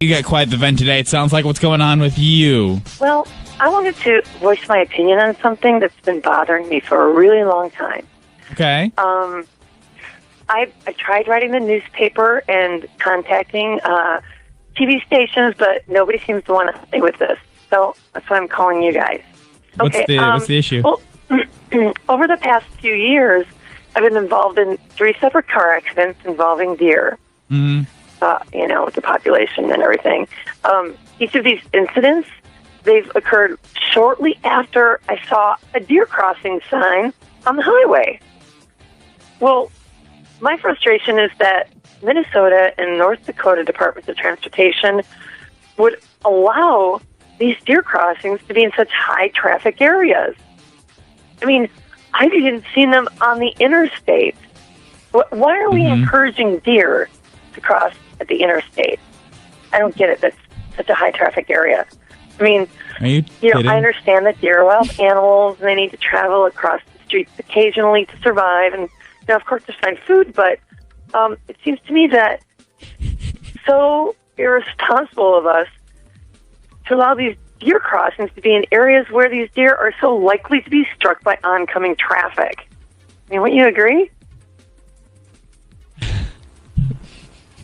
You got quite the vent today. It sounds like what's going on with you. Well, I wanted to voice my opinion on something that's been bothering me for a really long time. Okay. I tried writing the newspaper and contacting TV stations, but nobody seems to want to help me with this. So that's why I'm calling you guys. What's the issue? Well, over the past few years, I've been involved in 3 separate car accidents involving deer. Mm-hmm. With the population and everything. Each of these incidents, they've occurred shortly after I saw a deer crossing sign on the highway. Well, my frustration is that Minnesota and North Dakota Departments of Transportation would allow these deer crossings to be in such high traffic areas. I mean, I've even seen them on the interstate. Why are we encouraging deer to cross at the interstate? I don't get it. That's such a high traffic area. I mean, I understand that deer are wild animals and they need to travel across the streets occasionally to survive and, of course, to find food. But it seems to me that so irresponsible of us to allow these deer crossings to be in areas where these deer are so likely to be struck by oncoming traffic. I mean, wouldn't you agree?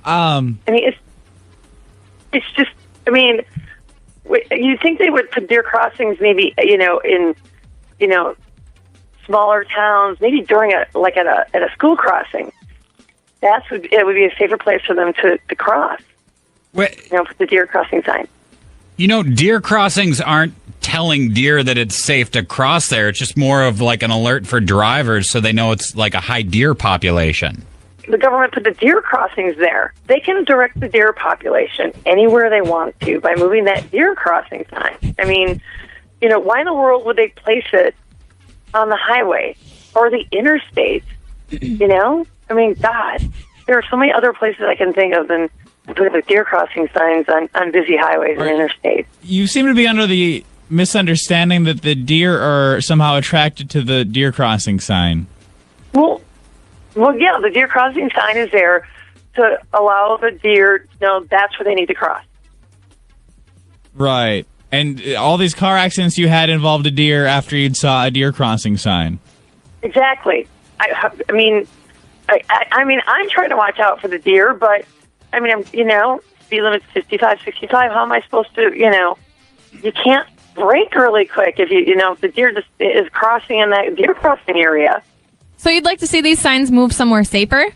I mean, it's just, I mean, you think they would put deer crossings maybe, in, smaller towns, maybe during at a school crossing. It would be a safer place for them to cross. Wait. Put the deer crossing sign. Deer crossings aren't telling deer that it's safe to cross there. It's just more of like an alert for drivers so they know it's like a high deer population. The government put the deer crossings there. They can direct the deer population anywhere they want to by moving that deer crossing sign. I mean, why in the world would they place it on the highway or the interstate? I mean, God, there are so many other places I can think of than putting the deer crossing signs on busy highways and interstates. You seem to be under the misunderstanding that the deer are somehow attracted to the deer crossing sign. Well, yeah, the deer crossing sign is there to allow the deer to know that's where they need to cross. Right. And all these car accidents you had involved a deer after you'd saw a deer crossing sign. Exactly. I mean, I'm trying to watch out for the deer, but, I mean, speed limit's 55, 65. How am I supposed to, you can't brake really quick if if the deer just is crossing in that deer crossing area. So you'd like to see these signs move somewhere safer?